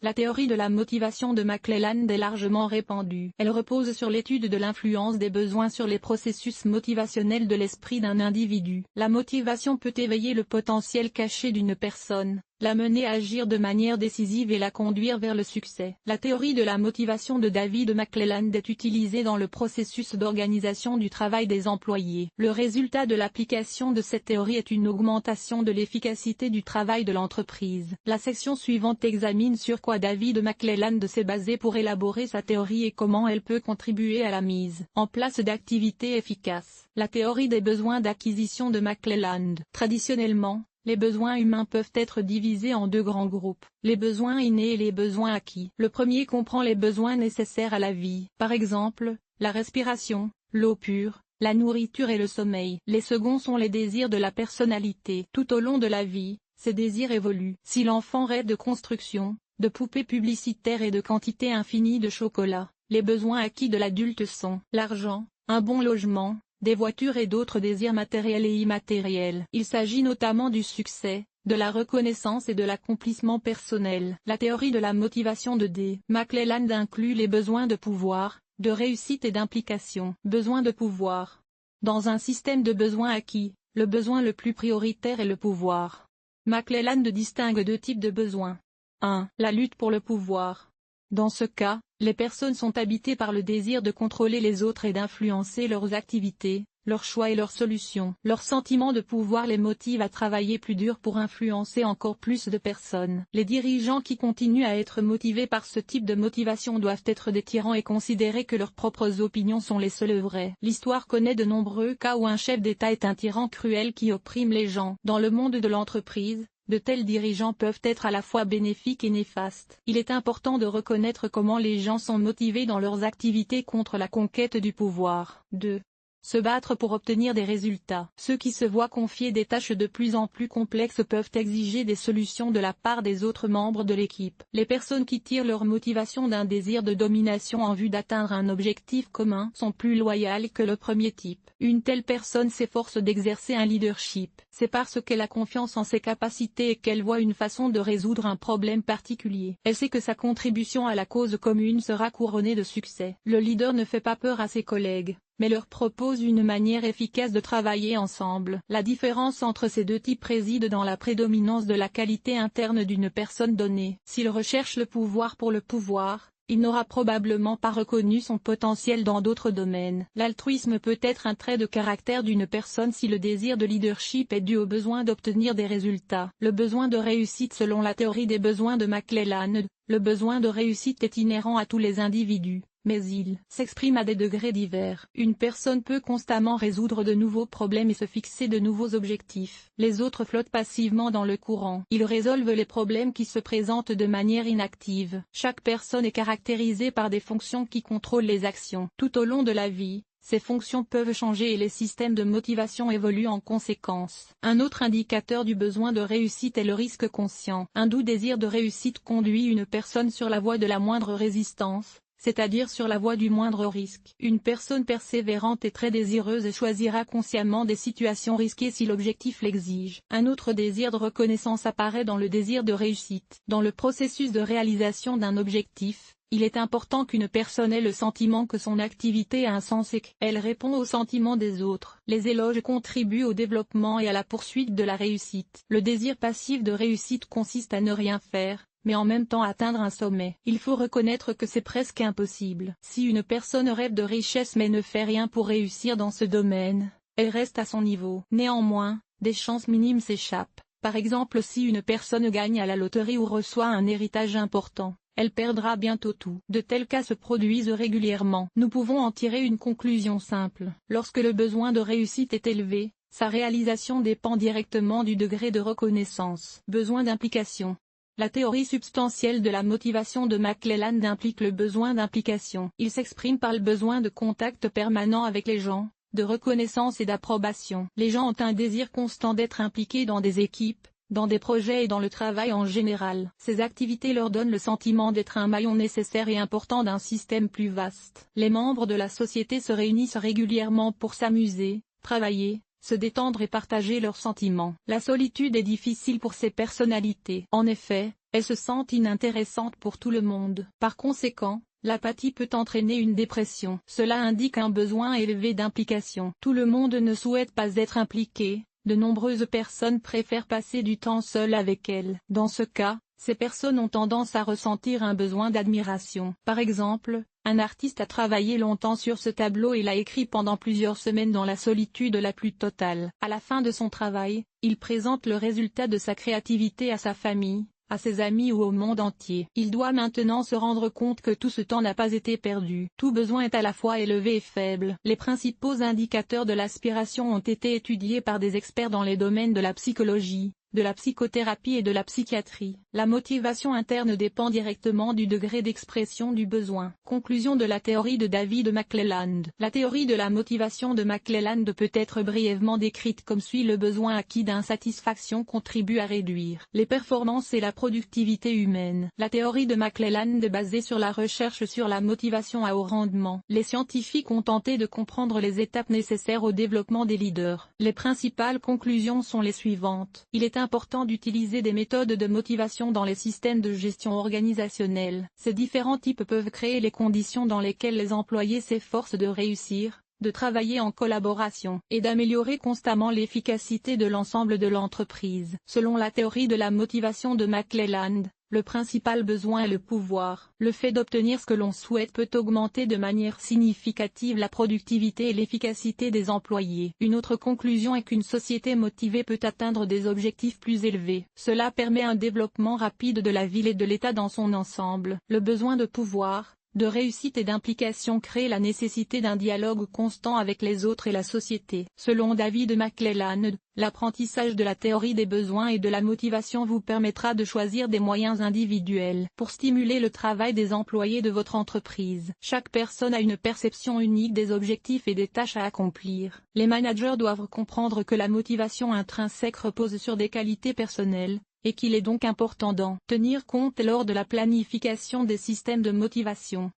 La théorie de la motivation de McClelland est largement répandue. Elle repose sur l'étude de l'influence des besoins sur les processus motivationnels de l'esprit d'un individu. La motivation peut éveiller le potentiel caché d'une personne, la mener à agir de manière décisive et la conduire vers le succès. La théorie de la motivation de David McClelland est utilisée dans le processus d'organisation du travail des employés. Le résultat de l'application de cette théorie est une augmentation de l'efficacité du travail de l'entreprise. La section suivante examine sur quoi David McClelland s'est basé pour élaborer sa théorie et comment elle peut contribuer à la mise en place d'activités efficaces. La théorie des besoins d'acquisition de McClelland. Traditionnellement, les besoins humains peuvent être divisés en deux grands groupes, les besoins innés et les besoins acquis. Le premier comprend les besoins nécessaires à la vie, par exemple, la respiration, l'eau pure, la nourriture et le sommeil. Les seconds sont les désirs de la personnalité. Tout au long de la vie, ces désirs évoluent. Si l'enfant rêve de construction, de poupées publicitaires et de quantité infinie de chocolat, les besoins acquis de l'adulte sont l'argent, un bon logement, des voitures et d'autres désirs matériels et immatériels. Il s'agit notamment du succès, de la reconnaissance et de l'accomplissement personnel. La théorie de la motivation de D. McClelland inclut les besoins de pouvoir, de réussite et d'implication. Besoin de pouvoir. Dans un système de besoins acquis, le besoin le plus prioritaire est le pouvoir. McClelland distingue deux types de besoins. 1. La lutte pour le pouvoir. Dans ce cas, les personnes sont habitées par le désir de contrôler les autres et d'influencer leurs activités, leurs choix et leurs solutions. Leur sentiment de pouvoir les motive à travailler plus dur pour influencer encore plus de personnes. Les dirigeants qui continuent à être motivés par ce type de motivation doivent être des tyrans et considérer que leurs propres opinions sont les seules vraies. L'histoire connaît de nombreux cas où un chef d'État est un tyran cruel qui opprime les gens. Dans le monde de l'entreprise, de tels dirigeants peuvent être à la fois bénéfiques et néfastes. Il est important de reconnaître comment les gens sont motivés dans leurs activités contre la conquête du pouvoir. 2. Se battre pour obtenir des résultats. Ceux qui se voient confier des tâches de plus en plus complexes peuvent exiger des solutions de la part des autres membres de l'équipe. Les personnes qui tirent leur motivation d'un désir de domination en vue d'atteindre un objectif commun sont plus loyales que le premier type. Une telle personne s'efforce d'exercer un leadership. C'est parce qu'elle a confiance en ses capacités et qu'elle voit une façon de résoudre un problème particulier. Elle sait que sa contribution à la cause commune sera couronnée de succès. Le leader ne fait pas peur à ses collègues, mais leur propose une manière efficace de travailler ensemble. La différence entre ces deux types réside dans la prédominance de la qualité interne d'une personne donnée. S'il recherche le pouvoir pour le pouvoir, il n'aura probablement pas reconnu son potentiel dans d'autres domaines. L'altruisme peut être un trait de caractère d'une personne si le désir de leadership est dû au besoin d'obtenir des résultats. Le besoin de réussite. Selon la théorie des besoins de McClelland, le besoin de réussite est inhérent à tous les individus, mais il s'exprime à des degrés divers. Une personne peut constamment résoudre de nouveaux problèmes et se fixer de nouveaux objectifs. Les autres flottent passivement dans le courant. Ils résolvent les problèmes qui se présentent de manière inactive. Chaque personne est caractérisée par des fonctions qui contrôlent les actions. Tout au long de la vie, ces fonctions peuvent changer et les systèmes de motivation évoluent en conséquence. Un autre indicateur du besoin de réussite est le risque conscient. Un doux désir de réussite conduit une personne sur la voie de la moindre résistance, c'est-à-dire sur la voie du moindre risque. Une personne persévérante et très désireuse choisira consciemment des situations risquées si l'objectif l'exige. Un autre désir de reconnaissance apparaît dans le désir de réussite. Dans le processus de réalisation d'un objectif, il est important qu'une personne ait le sentiment que son activité a un sens et qu'elle répond aux sentiments des autres. Les éloges contribuent au développement et à la poursuite de la réussite. Le désir passif de réussite consiste à ne rien faire, mais en même temps atteindre un sommet. Il faut reconnaître que c'est presque impossible. Si une personne rêve de richesse mais ne fait rien pour réussir dans ce domaine, elle reste à son niveau. Néanmoins, des chances minimes s'échappent. Par exemple, si une personne gagne à la loterie ou reçoit un héritage important, elle perdra bientôt tout. De tels cas se produisent régulièrement. Nous pouvons en tirer une conclusion simple. Lorsque le besoin de réussite est élevé, sa réalisation dépend directement du degré de reconnaissance. Besoin d'implication. La théorie substantielle de la motivation de McClelland implique le besoin d'implication. Il s'exprime par le besoin de contact permanent avec les gens, de reconnaissance et d'approbation. Les gens ont un désir constant d'être impliqués dans des équipes, dans des projets et dans le travail en général. Ces activités leur donnent le sentiment d'être un maillon nécessaire et important d'un système plus vaste. Les membres de la société se réunissent régulièrement pour s'amuser, travailler, se détendre et partager leurs sentiments. La solitude est difficile pour ces personnalités. En effet, elles se sentent inintéressantes pour tout le monde. Par conséquent, l'apathie peut entraîner une dépression. Cela indique un besoin élevé d'implication. Tout le monde ne souhaite pas être impliqué, de nombreuses personnes préfèrent passer du temps seules avec elles. Dans ce cas, ces personnes ont tendance à ressentir un besoin d'admiration. Par exemple, un artiste a travaillé longtemps sur ce tableau et l'a écrit pendant plusieurs semaines dans la solitude la plus totale. À la fin de son travail, il présente le résultat de sa créativité à sa famille, à ses amis ou au monde entier. Il doit maintenant se rendre compte que tout ce temps n'a pas été perdu. Tout besoin est à la fois élevé et faible. Les principaux indicateurs de l'aspiration ont été étudiés par des experts dans les domaines de la psychologie, de la psychothérapie et de la psychiatrie. La motivation interne dépend directement du degré d'expression du besoin. Conclusion de la théorie de David McClelland. La théorie de la motivation de McClelland peut être brièvement décrite comme suit: le besoin acquis d'insatisfaction contribue à réduire les performances et la productivité humaine. La théorie de McClelland est basée sur la recherche sur la motivation à haut rendement. Les scientifiques ont tenté de comprendre les étapes nécessaires au développement des leaders. Les principales conclusions sont les suivantes. Il est important d'utiliser des méthodes de motivation dans les systèmes de gestion organisationnelle. Ces différents types peuvent créer les conditions dans lesquelles les employés s'efforcent de réussir, de travailler en collaboration, et d'améliorer constamment l'efficacité de l'ensemble de l'entreprise. Selon la théorie de la motivation de McClelland, le principal besoin est le pouvoir. Le fait d'obtenir ce que l'on souhaite peut augmenter de manière significative la productivité et l'efficacité des employés. Une autre conclusion est qu'une société motivée peut atteindre des objectifs plus élevés. Cela permet un développement rapide de la ville et de l'État dans son ensemble. Le besoin de pouvoir, de réussite et d'implication crée la nécessité d'un dialogue constant avec les autres et la société. Selon David McClelland, l'apprentissage de la théorie des besoins et de la motivation vous permettra de choisir des moyens individuels pour stimuler le travail des employés de votre entreprise. Chaque personne a une perception unique des objectifs et des tâches à accomplir. Les managers doivent comprendre que la motivation intrinsèque repose sur des qualités personnelles, et qu'il est donc important d'en tenir compte lors de la planification des systèmes de motivation.